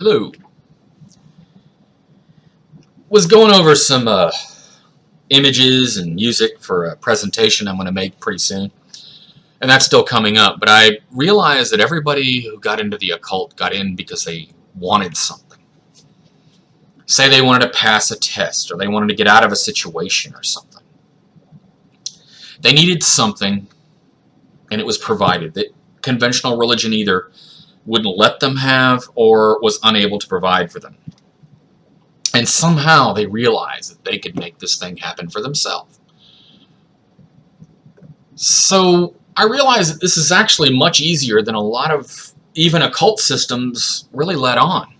Hello. Was going over some images and music for a presentation I'm going to make pretty soon, and that's still coming up, but I realized that everybody who got into the occult got in because they wanted something. Say they wanted to pass a test, or they wanted to get out of a situation or something. They needed something, and it was provided that conventional religion either wouldn't let them have or was unable to provide for them. And somehow they realized that they could make this thing happen for themselves. So I realized that this is actually much easier than a lot of even occult systems really let on.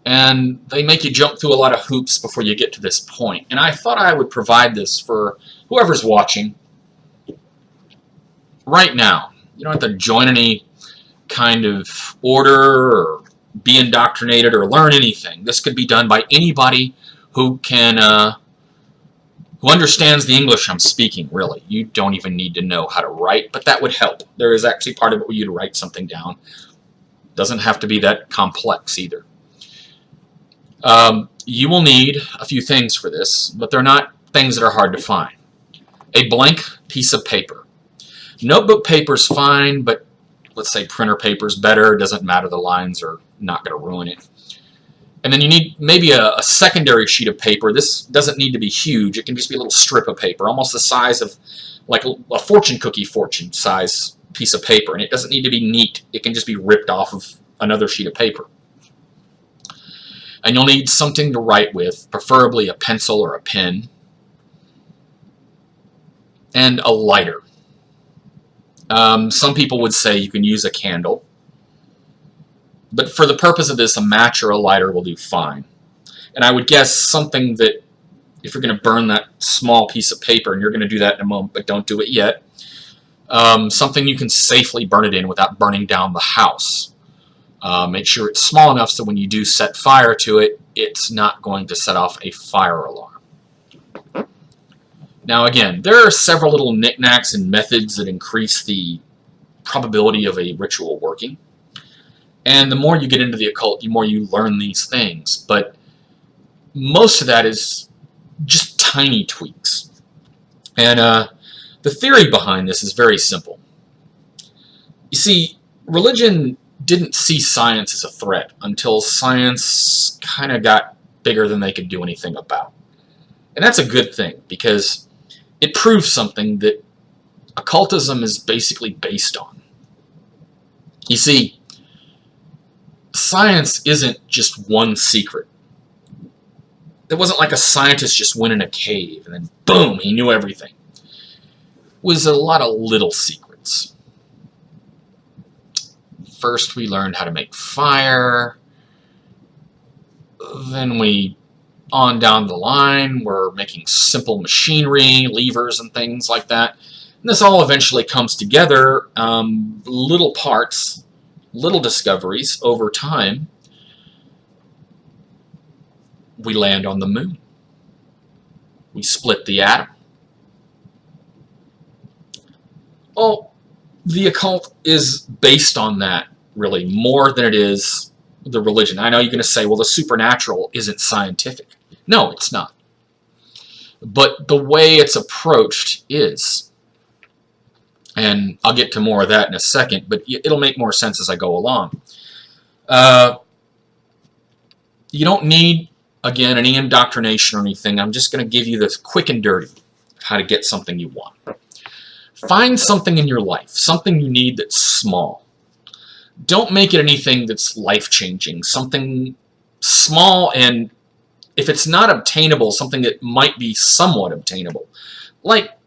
And they make you jump through a lot of hoops before you get to this point. And I thought I would provide this for whoever's watching right now. You don't have to join any kind of order or be indoctrinated or learn anything. This could be done by anybody who can who understands the English I'm speaking, really. You don't even need to know how to write, but that would help. There is actually part of it where you to write something down. Doesn't have to be that complex either. You will need a few things for this, but they're not things that are hard to find. A blank piece of paper. Notebook paper's fine, but let's say printer paper's better. Doesn't matter, the lines are not going to ruin it. And then you need maybe a secondary sheet of paper. This doesn't need to be huge. It can just be a little strip of paper, almost the size of like a fortune cookie size piece of paper. And it doesn't need to be neat. It can just be ripped off of another sheet of paper. And you'll need something to write with, preferably a pencil or a pen, and a lighter. Some people would say you can use a candle, but for the purpose of this, a match or a lighter will do fine. And I would guess something that, if you're going to burn that small piece of paper, and you're going to do that in a moment, but don't do it yet, something you can safely burn it in without burning down the house. Make sure it's small enough so when you do set fire to it, it's not going to set off a fire alarm. Now again, there are several little knickknacks and methods that increase the probability of a ritual working. And the more you get into the occult, the more you learn these things. But most of that is just tiny tweaks. And the theory behind this is very simple. You see, religion didn't see science as a threat until science kind of got bigger than they could do anything about. And that's a good thing, because it proves something that occultism is basically based on. You see, science isn't just one secret. It wasn't like a scientist just went in a cave and then boom, he knew everything. It was a lot of little secrets. First we learned how to make fire, then on down the line, we're making simple machinery, levers and things like that. And this all eventually comes together, little parts, little discoveries over time. We land on the moon. We split the atom. Well, the occult is based on that, really, more than it is the religion. I know you're going to say, well, the supernatural isn't scientific. No, it's not. But the way it's approached is. And I'll get to more of that in a second, but it'll make more sense as I go along. You don't need, again, any indoctrination or anything. I'm just going to give you this quick and dirty of how to get something you want. Find something in your life, something you need that's small. Don't make it anything that's life-changing. Something small, and if it's not obtainable, something that might be somewhat obtainable. Like,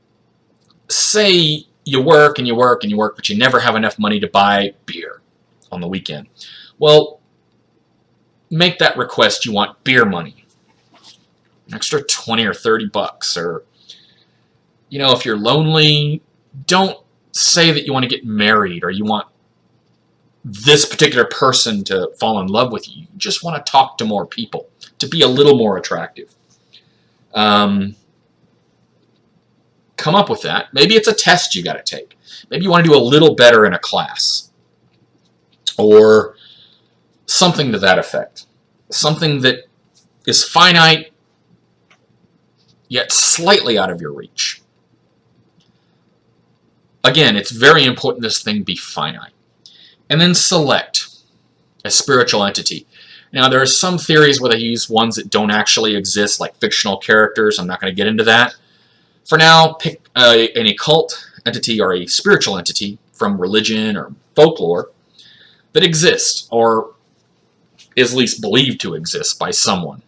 say you work and you work and you work, but you never have enough money to buy beer on the weekend. Well, make that request. You want beer money. An extra 20 or 30 bucks. Or, you know, if you're lonely, don't say that you want to get married or you want this particular person to fall in love with you. You just want to talk to more people, to be a little more attractive. Come up with that. Maybe it's a test you got to take. Maybe you want to do a little better in a class. Or Something to that effect. Something that is finite, yet slightly out of your reach. Again, it's very important this thing be finite. And then select a spiritual entity. Now, there are some theories where they use ones that don't actually exist, like fictional characters. I'm not going to get into that. For now, pick an occult entity or a spiritual entity from religion or folklore that exists or is at least believed to exist by someone.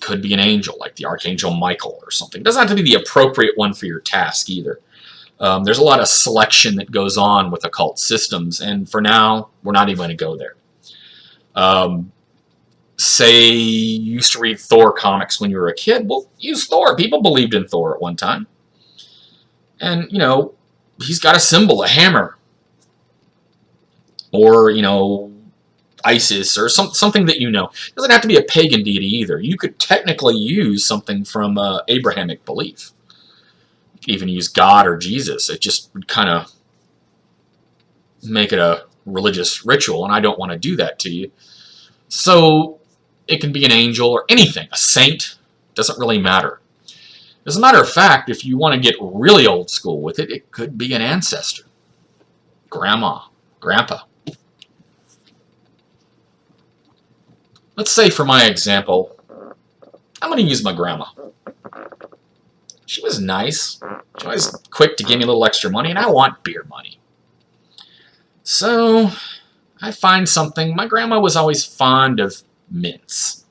Could be an angel, like the Archangel Michael or something. It doesn't have to be the appropriate one for your task either. There's a lot of selection that goes on with occult systems, and for now, we're not even going to go there. Say you used to read Thor comics when you were a kid. Well, use Thor. People believed in Thor at one time. And, you know, he's got a symbol, a hammer. Or, you know, Isis or something that you know. It doesn't have to be a pagan deity either. You could technically use something from Abrahamic belief. You could even use God or Jesus. It just would kind of make it a religious ritual, and I don't want to do that to you. So it can be an angel or anything, a saint. Doesn't really matter. As a matter of fact, if you want to get really old school with it, it could be an ancestor. Grandma, grandpa. Let's say for my example, I'm going to use my grandma. She was nice. She was quick to give me a little extra money, and I want beer money. So I find something. My grandma was always fond of mints.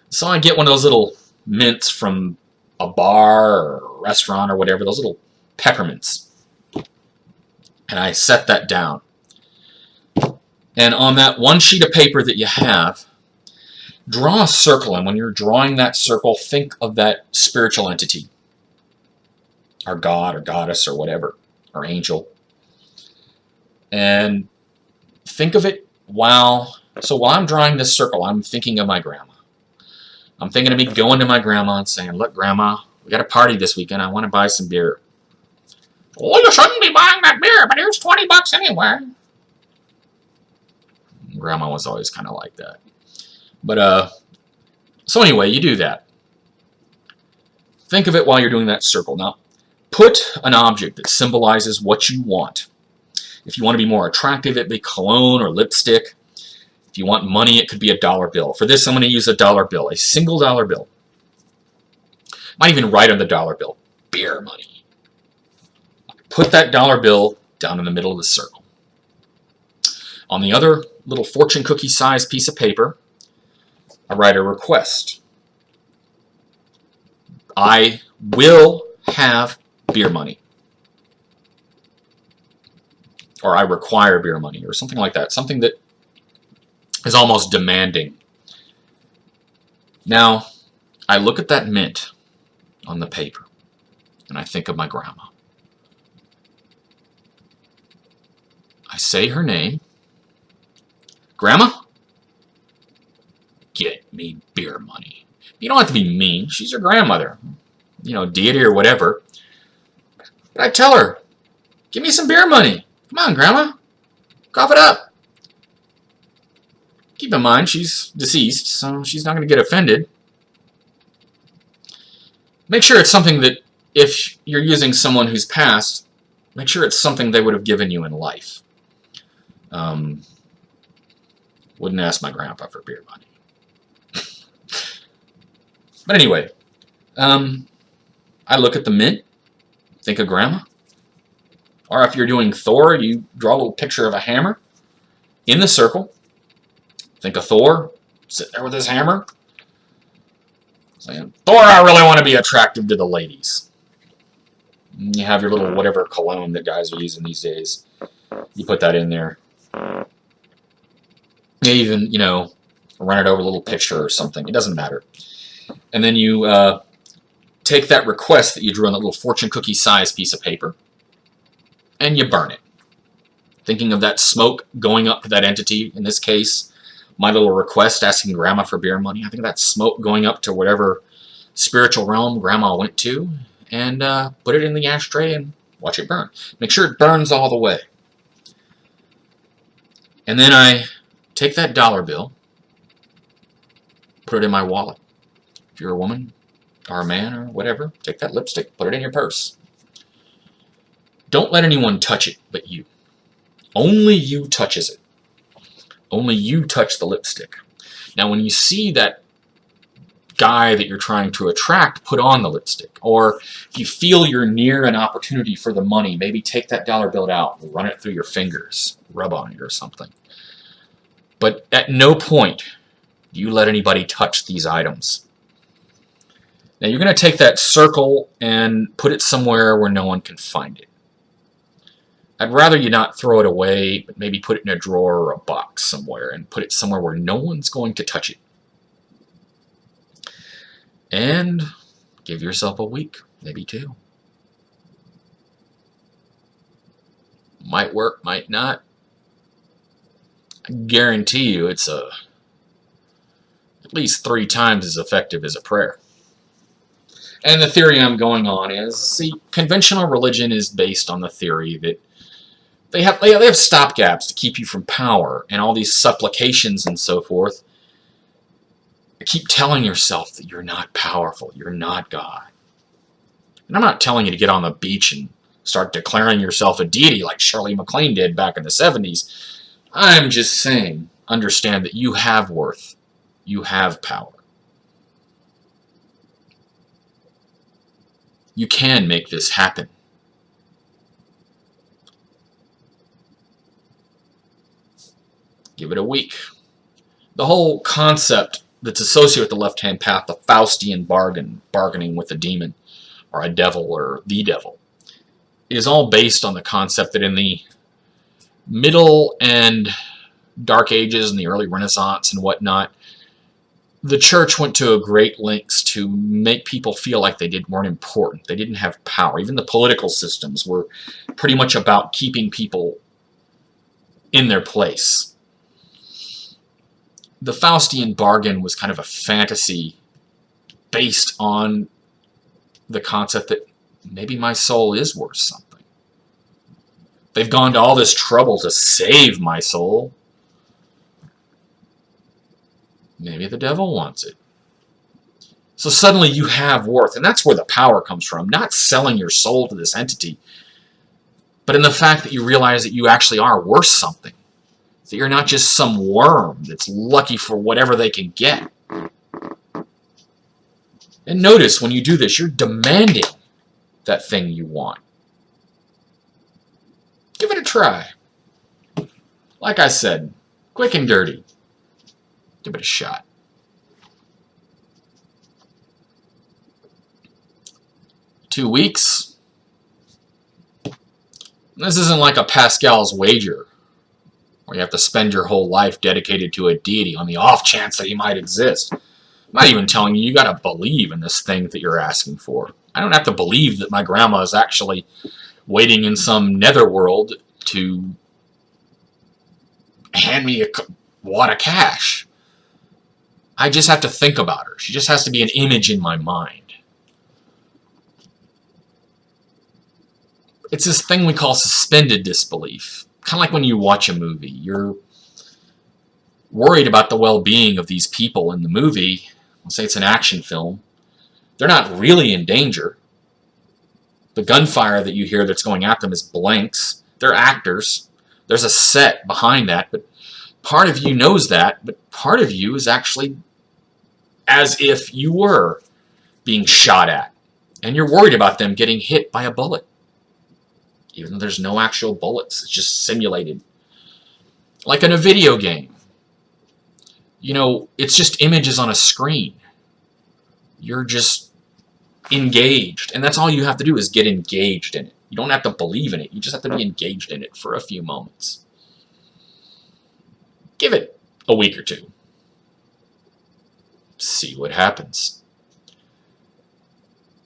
So I get one of those little mints from a bar or a restaurant or whatever, those little peppermints. And I set that down. And on that one sheet of paper that you have, draw a circle, and when you're drawing that circle, think of that spiritual entity, or god or goddess or whatever, or angel. And think of it while I'm drawing this circle, I'm thinking of my grandma. I'm thinking of me going to my grandma and saying, look, Grandma, we got a party this weekend. I want to buy some beer. Well, you shouldn't be buying that beer, but here's 20 bucks anyway. Grandma was always kind of like that. But, so anyway, you do that. Think of it while you're doing that circle. Now, put an object that symbolizes what you want. If you want to be more attractive, it'd be cologne or lipstick. If you want money, it could be a dollar bill. For this, I'm going to use a dollar bill, a single dollar bill. Might even write on the dollar bill, beer money. Put that dollar bill down in the middle of the circle. On the other little fortune cookie sized piece of paper, I write a request. I will have beer money. Or I require beer money, or something like that. Something that is almost demanding. Now, I look at that mint on the paper, and I think of my grandma. I say her name. Grandma, get me beer money. You don't have to be mean. She's your grandmother. You know, deity or whatever. But I tell her, give me some beer money. Come on, Grandma. Cough it up. Keep in mind, she's deceased, so she's not going to get offended. Make sure it's something that, if you're using someone who's passed, make sure it's something they would have given you in life. Wouldn't ask my grandpa for beer money. But anyway, I look at the mint, think of Grandma. Or if you're doing Thor, you draw a little picture of a hammer in the circle. Think of Thor, sitting there with his hammer, saying, Thor, I really want to be attractive to the ladies. And you have your little whatever cologne that guys are using these days. You put that in there. You even, you know, run it over a little picture or something. It doesn't matter. And then you take that request that you drew on that little fortune cookie size piece of paper, and you burn it. Thinking of that smoke going up to that entity, in this case, my little request asking Grandma for beer money. I think that smoke going up to whatever spiritual realm Grandma went to, and put it in the ashtray and watch it burn. Make sure it burns all the way. And then I take that dollar bill, put it in my wallet. If you're a woman or a man or whatever, take that lipstick, put it in your purse. Don't let anyone touch it but you. Only you touches it. Only you touch the lipstick. Now when you see that guy that you're trying to attract put on the lipstick, or if you feel you're near an opportunity for the money, maybe take that dollar bill out and run it through your fingers, rub on it or something. But at no point do you let anybody touch these items. Now you're going to take that circle and put it somewhere where no one can find it. I'd rather you not throw it away, but maybe put it in a drawer or a box somewhere and put it somewhere where no one's going to touch it. And give yourself a week, maybe 2. Might work, might not. I guarantee you it's at least 3 times as effective as a prayer. And the theory I'm going on is, see, conventional religion is based on the theory that they have stopgaps to keep you from power, and all these supplications and so forth. Keep telling yourself that you're not powerful, you're not God. And I'm not telling you to get on the beach and start declaring yourself a deity like Shirley MacLaine did back in the 70s. I'm just saying, understand that you have worth. You have power. You can make this happen. Give it a week. The whole concept that's associated with the left-hand path, the Faustian bargaining with a demon, or a devil, or the devil, is all based on the concept that in the Middle and Dark Ages and the early Renaissance and whatnot, the church went to a great lengths to make people feel like they weren't important. They didn't have power. Even the political systems were pretty much about keeping people in their place. The Faustian bargain was kind of a fantasy based on the concept that maybe my soul is worth something. They've gone to all this trouble to save my soul. Maybe the devil wants it. So suddenly you have worth, and that's where the power comes from. Not selling your soul to this entity, but in the fact that you realize that you actually are worth something. That you're not just some worm that's lucky for whatever they can get. And notice when you do this, you're demanding that thing you want. Give it a try. Like I said, quick and dirty. Give it a shot. Two weeks. This isn't like a Pascal's wager, where you have to spend your whole life dedicated to a deity on the off chance that he might exist. I'm not even telling you gotta believe in this thing that you're asking for. I don't have to believe that my grandma is actually waiting in some netherworld to hand me a wad of cash. I just have to think about her. She just has to be an image in my mind. It's this thing we call suspended disbelief. Kind of like when you watch a movie. You're worried about the well-being of these people in the movie. Let's say it's an action film. They're not really in danger. The gunfire that you hear that's going at them is blanks. They're actors. There's a set behind that, but part of you knows that, but part of you is actually as if you were being shot at, and you're worried about them getting hit by a bullet. Even though there's no actual bullets, it's just simulated. Like in a video game. You know, it's just images on a screen. You're just engaged, and that's all you have to do is get engaged in it. You don't have to believe in it, you just have to be engaged in it for a few moments. Give it a week or two. See what happens.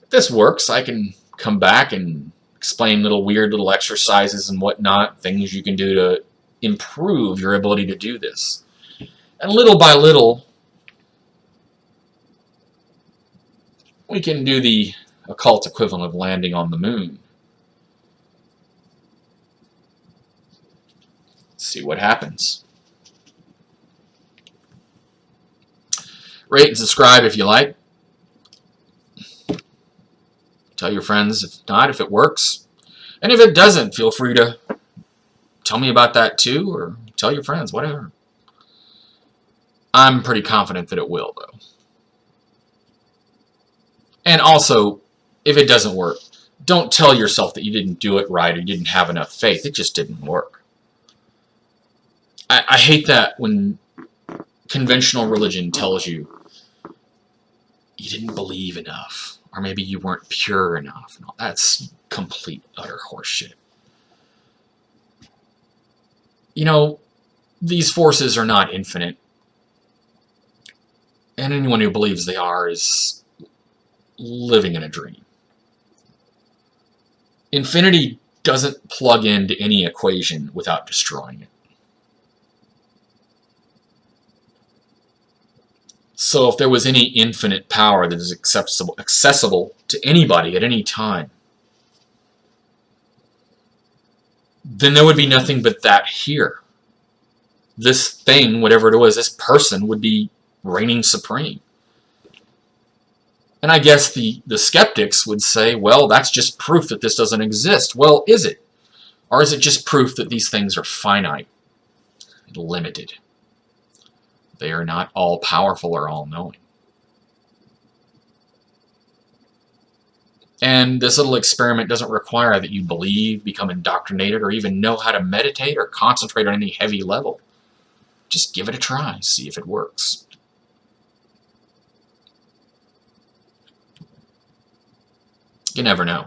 If this works, I can come back and explain weird little exercises and whatnot, things you can do to improve your ability to do this. And little by little, we can do the occult equivalent of landing on the moon. See what happens. Rate and subscribe if you like. Tell your friends if not, if it works. And if it doesn't, feel free to tell me about that too, or tell your friends, whatever. I'm pretty confident that it will, though. And also, if it doesn't work, don't tell yourself that you didn't do it right or you didn't have enough faith. It just didn't work. I hate that when conventional religion tells you you didn't believe enough, or maybe you weren't pure enough. No, that's complete, utter horseshit. You know, these forces are not infinite. And anyone who believes they are is living in a dream. Infinity doesn't plug into any equation without destroying it. So if there was any infinite power that is accessible to anybody at any time, then there would be nothing but that here. This thing, whatever it was, this person would be reigning supreme. And I guess the skeptics would say, well, that's just proof that this doesn't exist. Well, is it? Or is it just proof that these things are finite and limited? They are not all-powerful or all-knowing. And this little experiment doesn't require that you believe, become indoctrinated, or even know how to meditate or concentrate on any heavy level. Just give it a try, see if it works. You never know.